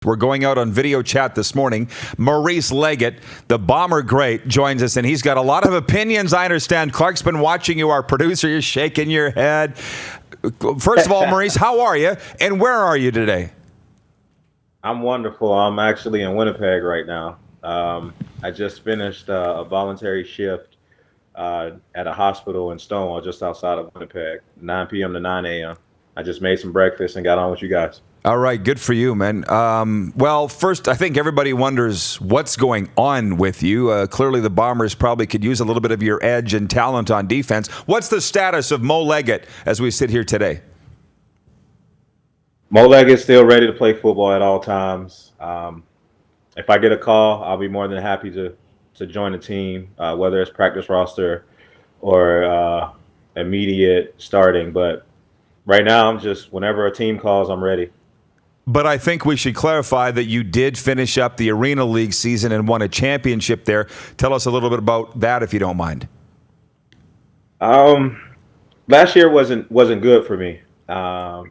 We're going out on video chat this morning. Maurice Leggett, the Bomber great, joins us, and he's got a lot of opinions, I understand. Clark's been watching you, our producer. You're shaking your head. First of all, Maurice, how are you, and where are you today? I'm wonderful. I'm actually in Winnipeg right now. I just finished a voluntary shift at a hospital in Stonewall, just outside of Winnipeg, 9 p.m. to 9 a.m. I just made some breakfast and got on with you guys. All right, good for you, man. Well, first, I think everybody wonders what's going on with you. Clearly, the Bombers probably could use a little bit of your edge and talent on defense. What's the status of Mo Leggett as we sit here today? Mo Leggett's still ready to play football at all times. If I get a call, I'll be more than happy to join the team, whether it's practice roster or immediate starting. But right now, I'm just, whenever a team calls, I'm ready. But I think we should clarify that you did finish up the Arena League season and won a championship there. Tell us a little bit about that, if you don't mind. Last year wasn't good for me,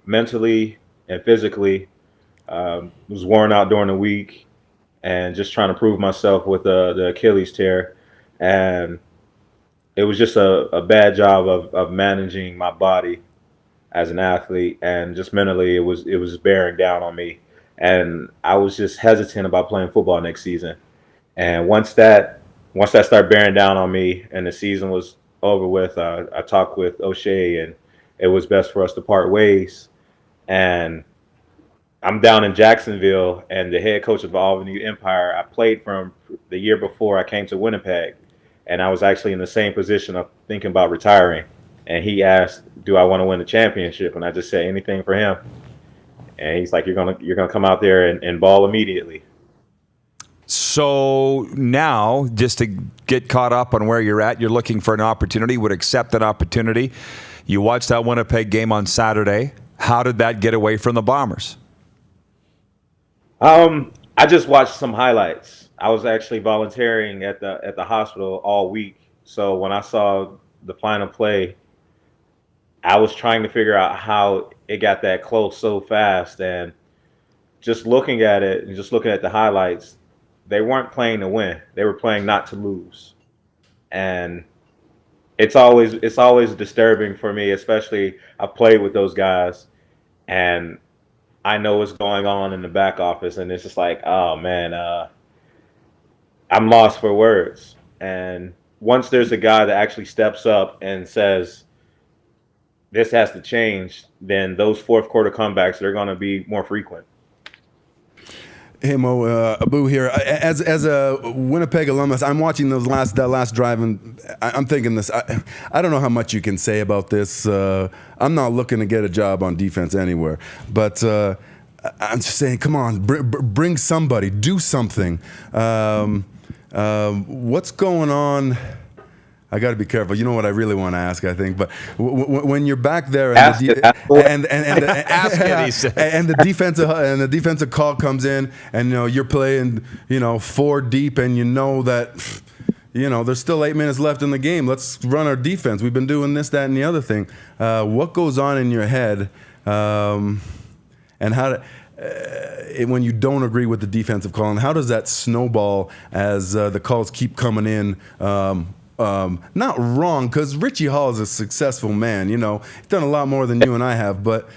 mentally and physically. Was worn out during the week, and just trying to prove myself with the Achilles tear, and it was just a bad job of managing my body as an athlete, and just mentally it was bearing down on me, and I was just hesitant about playing football next season. And once that started bearing down on me and the season was over with, I talked with O'Shea, and it was best for us to part ways. And I'm down in Jacksonville, and the head coach of the Albany Empire, I played from the year before I came to Winnipeg, and I was actually in the same position of thinking about retiring. And he asked, "Do I want to win the championship?" And I just said anything for him. And he's like, "You're gonna come out there and ball immediately." So now, just to get caught up on where you're at, you're looking for an opportunity, would accept an opportunity. You watched that Winnipeg game on Saturday. How did that get away from the Bombers? I just watched some highlights. I was actually volunteering at the hospital all week. So when I saw the final play, I was trying to figure out how it got that close so fast. And just looking at it and just looking at the highlights, they weren't playing to win. They were playing not to lose. And it's always disturbing for me, especially I've played with those guys, and I know what's going on in the back office, and it's just like, oh man, I'm lost for words. And once there's a guy that actually steps up and says this has to change, then those fourth quarter comebacks, they're going to be more frequent. Hey Mo, Abu here. As a Winnipeg alumnus, I'm watching that last drive, and I'm thinking this. I don't know how much you can say about this. I'm not looking to get a job on defense anywhere, but I'm just saying, come on, bring somebody, do something. What's going on? I got to be careful. You know what I really want to ask, I think. But when you're back there and Ask it. Ask it, he said. and the defensive call comes in, and you're playing four deep, and that there's still 8 minutes left in the game. Let's run our defense. We've been doing this, that, and the other thing. What goes on in your head, and how when you don't agree with the defensive call, and how does that snowball as the calls keep coming in? Not wrong, because Richie Hall is a successful man. He's done a lot more than you and I have. But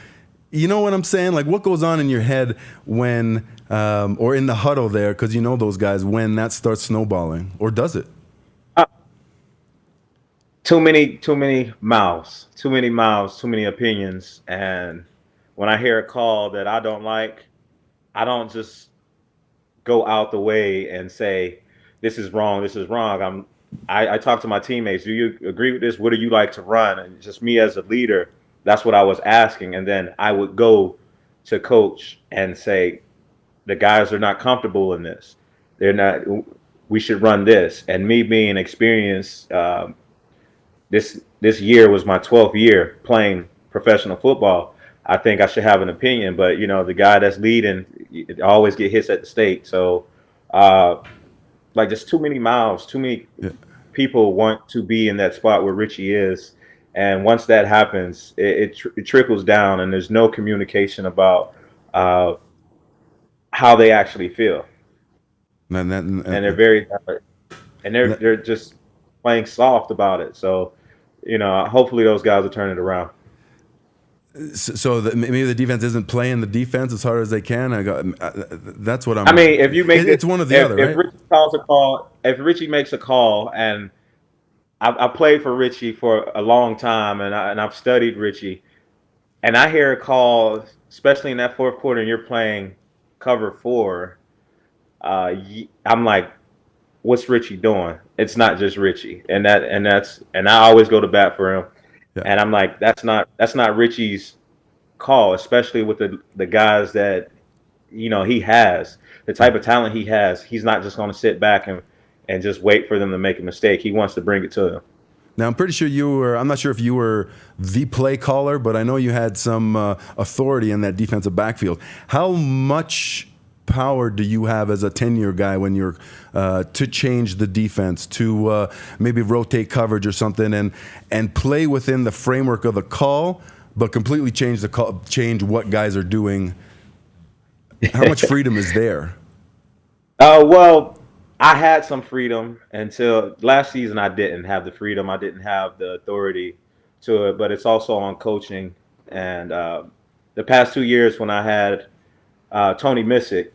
you know what I'm saying? Like, what goes on in your head when, or in the huddle there, because those guys, when that starts snowballing, or does it? Too many mouths, too many opinions. And when I hear a call that I don't like, I don't just go out the way and say, this is wrong. I talk to my teammates. Do you agree with this? What do you like to run? And just me as a leader, that's what I was asking. And then I would go to coach and say, the guys are not comfortable in this. They're not. We should run this. And me being experienced, this year was my 12th year playing professional football. I think I should have an opinion, but the guy that's leading always get hits at the stake. So. Like, just too many mouths, too many people want to be in that spot where Richie is. And once that happens, it trickles down, and there's no communication about how they actually feel, and they're And very and that, they're just playing soft about it. So, hopefully those guys will turn it around. so maybe the defense isn't playing the defense as hard as they can. That's what I I'm. mean, if you make It's it, one or the other, if right? Richie calls a call, if Richie makes a call, and I played for Richie for a long time, and I've studied Richie, and I hear a call, especially in that fourth quarter, and you're playing cover four. I'm like, what's Richie doing? It's not just Richie, and I always go to bat for him, Yeah. and I'm like, that's not Richie's call, especially with the guys that he has, the type of talent he has. He's not just going to sit back and just wait for them to make a mistake. He wants to bring it to them. Now, I'm pretty sure you were, I'm not sure if you were the play caller, but I know you had some authority in that defensive backfield. How much power do you have as a 10-year guy when you're to change the defense, to maybe rotate coverage or something, and play within the framework of the call, but completely change the call, change what guys are doing? How much freedom is there? Well, I had some freedom until last season. I didn't have the freedom. I didn't have the authority to it. But it's also on coaching. And the past 2 years, when I had Tony Missick,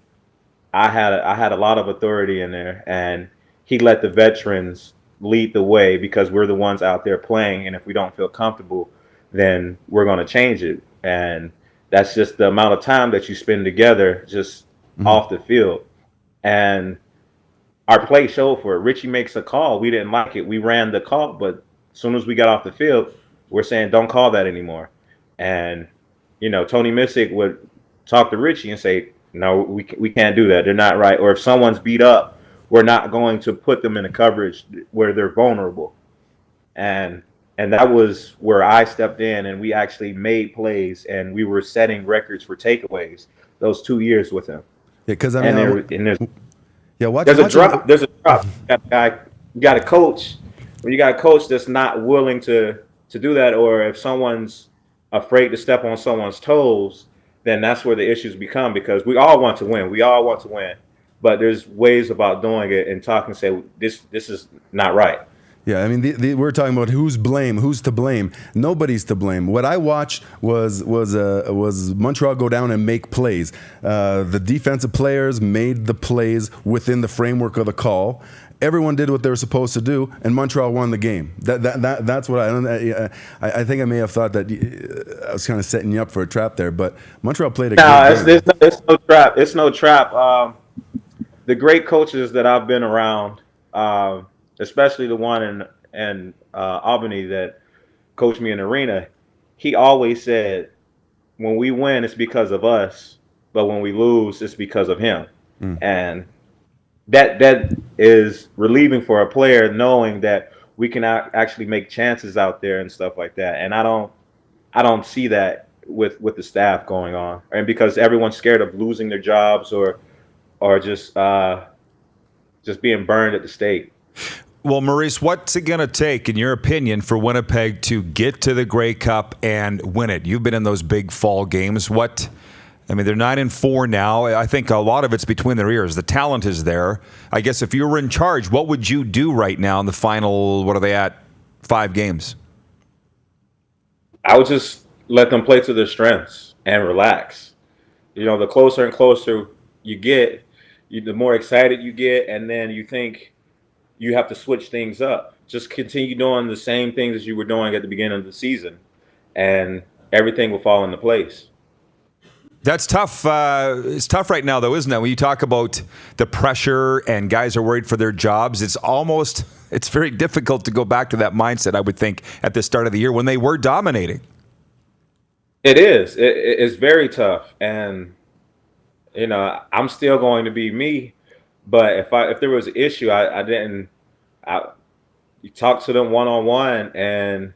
I had a lot of authority in there, and he let the veterans lead the way because we're the ones out there playing. And if we don't feel comfortable, then we're going to change it. And that's just the amount of time that you spend together, just off the field. And our play showed for it. Richie makes a call. We didn't like it. We ran the call, but as soon as we got off the field, we're saying, don't call that anymore. And, Tony Missick would talk to Richie and say, no, we can't do that. They're not right. Or if someone's beat up, we're not going to put them in a coverage where they're vulnerable. And that was where I stepped in, and we actually made plays, and we were setting records for takeaways those 2 years with him. Yeah, because I And mean, there's yeah, there's a watching. drop. There's a drop. You got a coach. When you got a coach that's not willing to do that, or if someone's afraid to step on someone's toes, then that's where the issues become. Because we all want to win. We all want to win, but there's ways about doing it and talking. Say this is not right. Yeah, I mean, we're talking about who's to blame. Nobody's to blame. What I watched was Montreal go down and make plays. The defensive players made the plays within the framework of the call. Everyone did what they were supposed to do, and Montreal won the game. That's what I think I may have thought that I was kind of setting you up for a trap there, but Montreal played a No, good game. it's no trap. It's no trap. The great coaches that I've been around, especially the one in Albany that coached me in the arena, he always said, when we win, it's because of us, but when we lose, it's because of him. And that is relieving for a player, knowing that we can actually make chances out there and stuff like that. And I don't see that with the staff going on, and because everyone's scared of losing their jobs or just being burned at the stake. Well, Maurice, what's it going to take, in your opinion, for Winnipeg to get to the Grey Cup and win it? You've been in those big fall games. They're 9-4 now. I think a lot of it's between their ears. The talent is there. I guess if you were in charge, what would you do right now in the final, what are they at, 5 games? I would just let them play to their strengths and relax. The closer and closer you get, the more excited you get, and then you think you have to switch things up. Just continue doing the same things as you were doing at the beginning of the season, and everything will fall into place. That's tough. It's tough right now, though, isn't it? When you talk about the pressure and guys are worried for their jobs, it's very difficult to go back to that mindset, I would think, at the start of the year when they were dominating. It is. It's very tough, and I'm still going to be me. But if there was an issue, you talk to them one on one, and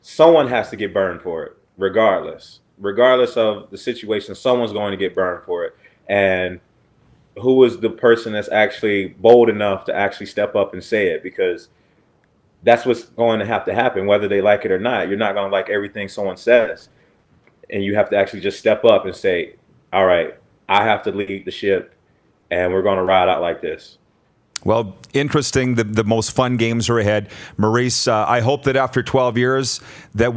someone has to get burned for it, regardless of the situation. Someone's going to get burned for it, and who is the person that's actually bold enough to actually step up and say it? Because that's what's going to have to happen, whether they like it or not. You're not going to like everything someone says, and you have to actually just step up and say, all right, I have to lead the ship, and we're going to ride out like this. Well, interesting. The most fun games are ahead. Maurice, I hope that after 12 years that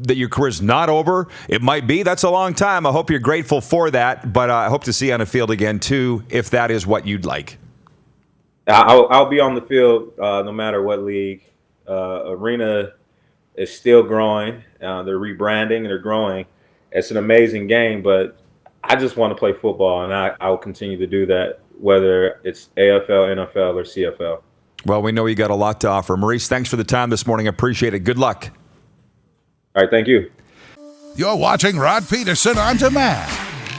your career's not over. It might be. That's a long time. I hope you're grateful for that. But I hope to see you on a field again, too, if that is what you'd like. I'll be on the field no matter what league. Arena is still growing. They're rebranding and they're growing. It's an amazing game, but I just want to play football, and I will continue to do that, whether it's AFL, NFL, or CFL. Well, we know you got a lot to offer. Maurice, thanks for the time this morning. Appreciate it. Good luck. All right, thank you. You're watching Rod Pedersen On Demand.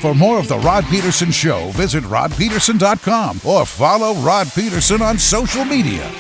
For more of The Rod Pedersen Show, visit rodpedersen.com or follow Rod Pedersen on social media.